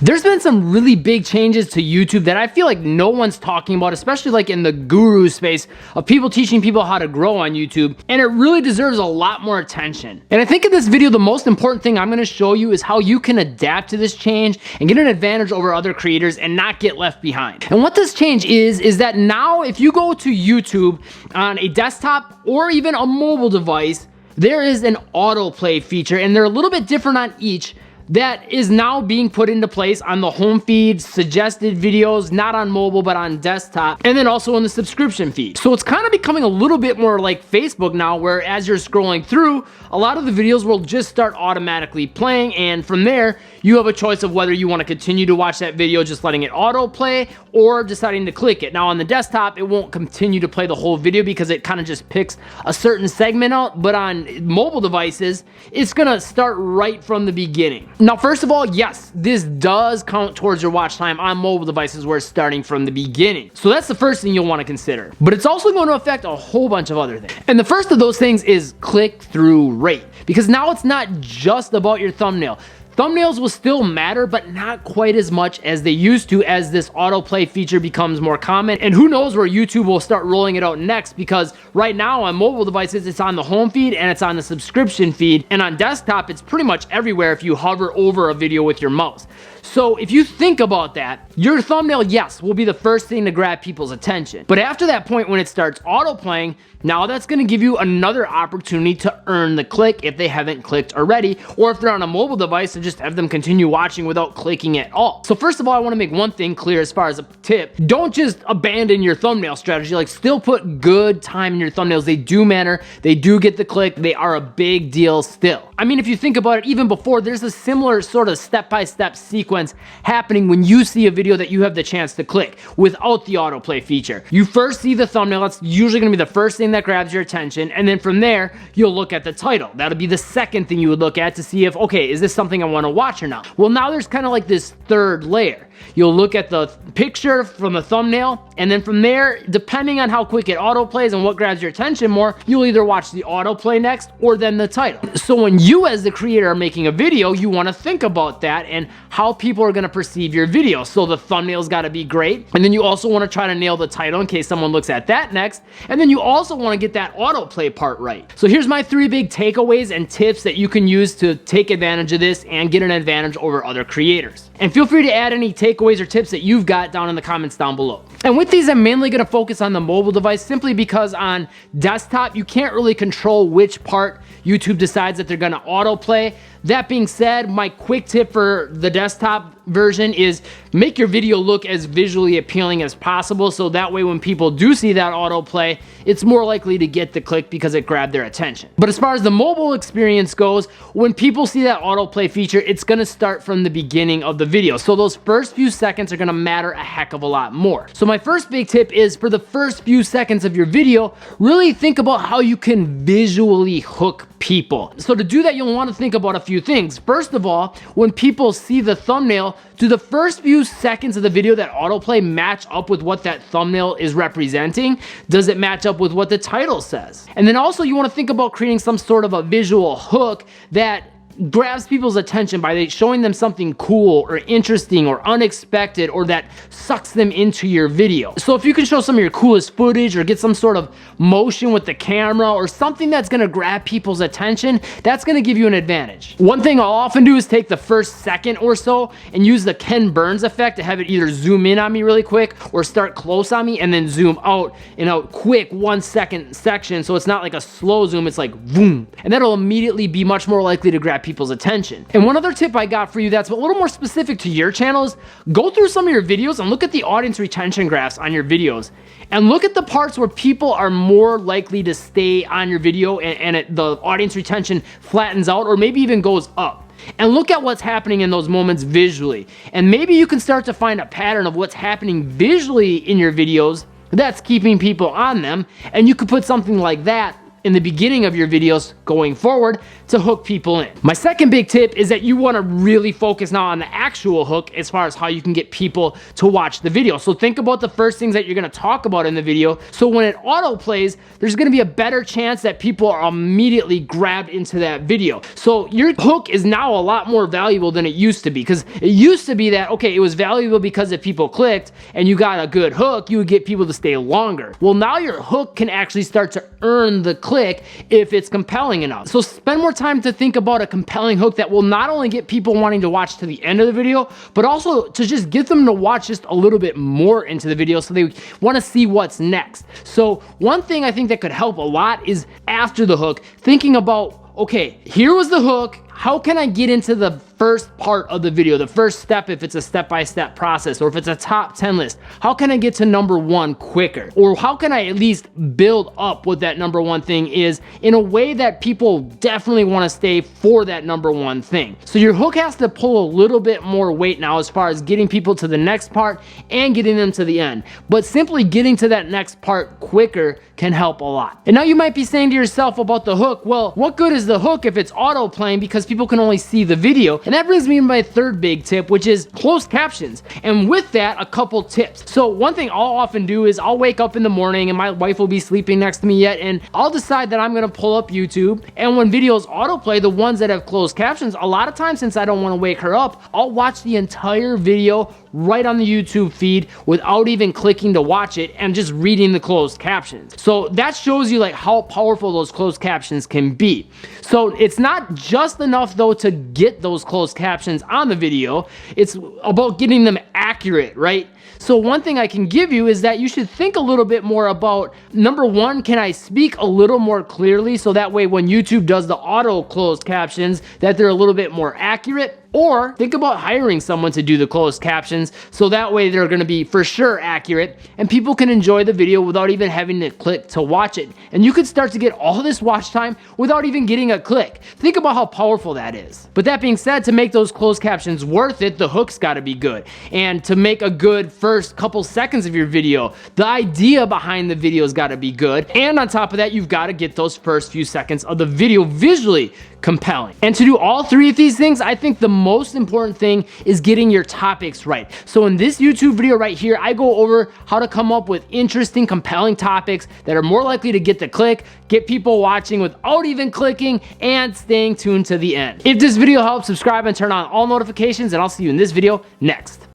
There's been some really big changes to YouTube that I feel like no one's talking about, especially like in the guru space of people teaching people how to grow on YouTube, and it really deserves a lot more attention. And I think in this video, the most important thing I'm gonna show you is how you can adapt to this change and get an advantage over other creators and not get left behind. And what this change is that now if you go to YouTube on a desktop or even a mobile device, there is an autoplay feature, and they're a little bit different on each, that is now being put into place on the home feed, suggested videos, not on mobile, but on desktop, and then also in the subscription feed. So it's kind of becoming a little bit more like Facebook now, where as you're scrolling through, a lot of the videos will just start automatically playing, and from there, you have a choice of whether you want to continue to watch that video, just letting it autoplay, or deciding to click it. Now on the desktop, it won't continue to play the whole video because it kind of just picks a certain segment out, but on mobile devices, it's gonna start right from the beginning. Now, first of all, yes, this does count towards your watch time on mobile devices where it's starting from the beginning. So that's the first thing you'll want to consider. But it's also going to affect a whole bunch of other things. And the first of those things is click-through rate. Because now it's not just about your thumbnail. Thumbnails will still matter, but not quite as much as they used to as this autoplay feature becomes more common. And who knows where YouTube will start rolling it out next, because right now on mobile devices, it's on the home feed and it's on the subscription feed. And on desktop, it's pretty much everywhere if you hover over a video with your mouse. So if you think about that, your thumbnail, yes, will be the first thing to grab people's attention. But after that point, when it starts autoplaying, now that's gonna give you another opportunity to earn the click if they haven't clicked already, or if they're on a mobile device, to just have them continue watching without clicking at all. So first of all, I wanna make one thing clear as far as a tip. Don't just abandon your thumbnail strategy. Like, still put good time in your thumbnails. They do matter. They do get the click. They are a big deal still. I mean, if you think about it, even before, there's a similar sort of step-by-step sequence happening when you see a video that you have the chance to click without the autoplay feature. You first see the thumbnail. That's usually gonna be the first thing that grabs your attention, and then from there, you'll look at the title. That'll be the second thing you would look at to see if, okay, is this something I wanna watch or not? Well, now there's kind of like this third layer. You'll look at the picture from the thumbnail, and then from there, depending on how quick it autoplays and what grabs your attention more, you'll either watch the autoplay next or then the title. So when you as the creator are making a video, you wanna think about that and how people are gonna perceive your video. So the thumbnail's gotta be great, and then you also wanna try to nail the title in case someone looks at that next, and then you also wanna get that autoplay part right. So here's my 3 big takeaways and tips that you can use to take advantage of this and get an advantage over other creators. And feel free to add any takeaways or tips that you've got down in the comments down below. And with these, I'm mainly gonna focus on the mobile device, simply because on desktop, you can't really control which part YouTube decides that they're gonna autoplay. That being said, my quick tip for the desktop version is make your video look as visually appealing as possible, so that way when people do see that autoplay, it's more likely to get the click because it grabbed their attention. But as far as the mobile experience goes, when people see that autoplay feature, it's gonna start from the beginning of the video. So those first few seconds are gonna matter a heck of a lot more. So my first big tip is, for the first few seconds of your video, really think about how you can visually hook people. So to do that, you'll want to think about a few things. First of all, when people see the thumbnail, do the first few seconds of the video that autoplay match up with what that thumbnail is representing? Does it match up with what the title says? And then also, you want to think about creating some sort of a visual hook that grabs people's attention by showing them something cool or interesting or unexpected, or that sucks them into your video. So if you can show some of your coolest footage or get some sort of motion with the camera or something that's gonna grab people's attention, that's gonna give you an advantage. One thing I'll often do is take the first second or so and use the Ken Burns effect to have it either zoom in on me really quick or start close on me and then zoom out in a quick 1 second section, so it's not like a slow zoom, it's like boom. And that'll immediately be much more likely to grab people's attention. And one other tip I got for you that's a little more specific to your channel is, go through some of your videos and look at the audience retention graphs on your videos, and look at the parts where people are more likely to stay on your video and the audience retention flattens out or maybe even goes up. And look at what's happening in those moments visually. And maybe you can start to find a pattern of what's happening visually in your videos that's keeping people on them, and you could put something like that in the beginning of your videos going forward to hook people in. My second big tip is that you want to really focus now on the actual hook as far as how you can get people to watch the video. So think about the first things that you're going to talk about in the video. So when it auto plays, there's going to be a better chance that people are immediately grabbed into that video. So your hook is now a lot more valuable than it used to be, because it used to be that, okay, it was valuable because if people clicked and you got a good hook, you would get people to stay longer. Well, now your hook can actually start to earn the click if it's compelling enough. So spend more time to think about a compelling hook that will not only get people wanting to watch to the end of the video, but also to just get them to watch just a little bit more into the video so they want to see what's next. So one thing I think that could help a lot is after the hook, thinking about, okay, here was the hook. How can I get into the first part of the video, the first step if it's a step-by-step process, or if it's a top 10 list? How can I get to number one quicker? Or how can I at least build up what that number one thing is in a way that people definitely want to stay for that number one thing? So your hook has to pull a little bit more weight now as far as getting people to the next part and getting them to the end. But simply getting to that next part quicker can help a lot. And now you might be saying to yourself about the hook, well, what good is the hook if it's auto playing because people can only see the video? And that brings me to my third big tip, which is closed captions. And with that, a couple tips. So one thing I'll often do is I'll wake up in the morning and my wife will be sleeping next to me yet, and I'll decide that I'm gonna pull up YouTube, and when videos autoplay, the ones that have closed captions, a lot of times, since I don't wanna wake her up, I'll watch the entire video right on the YouTube feed without even clicking to watch it and just reading the closed captions. So that shows you like how powerful those closed captions can be. So it's not just enough though to get those closed captions on the video, it's about getting them accurate, right? So one thing I can give you is that you should think a little bit more about, number one, can I speak a little more clearly so that way when YouTube does the auto closed captions that they're a little bit more accurate? Or think about hiring someone to do the closed captions so that way they're going to be for sure accurate and people can enjoy the video without even having to click to watch it. And you could start to get all this watch time without even getting a click. Think about how powerful that is. But that being said, to make those closed captions worth it, the hook's got to be good. And to make a good first couple seconds of your video, the idea behind the video's got to be good. And on top of that, you've got to get those first few seconds of the video visually compelling. And to do all three of these things, I think the most important thing is getting your topics right. So in this YouTube video right here, I go over how to come up with interesting, compelling topics that are more likely to get the click, get people watching without even clicking, and staying tuned to the end. If this video helps, subscribe and turn on all notifications, and I'll see you in this video next.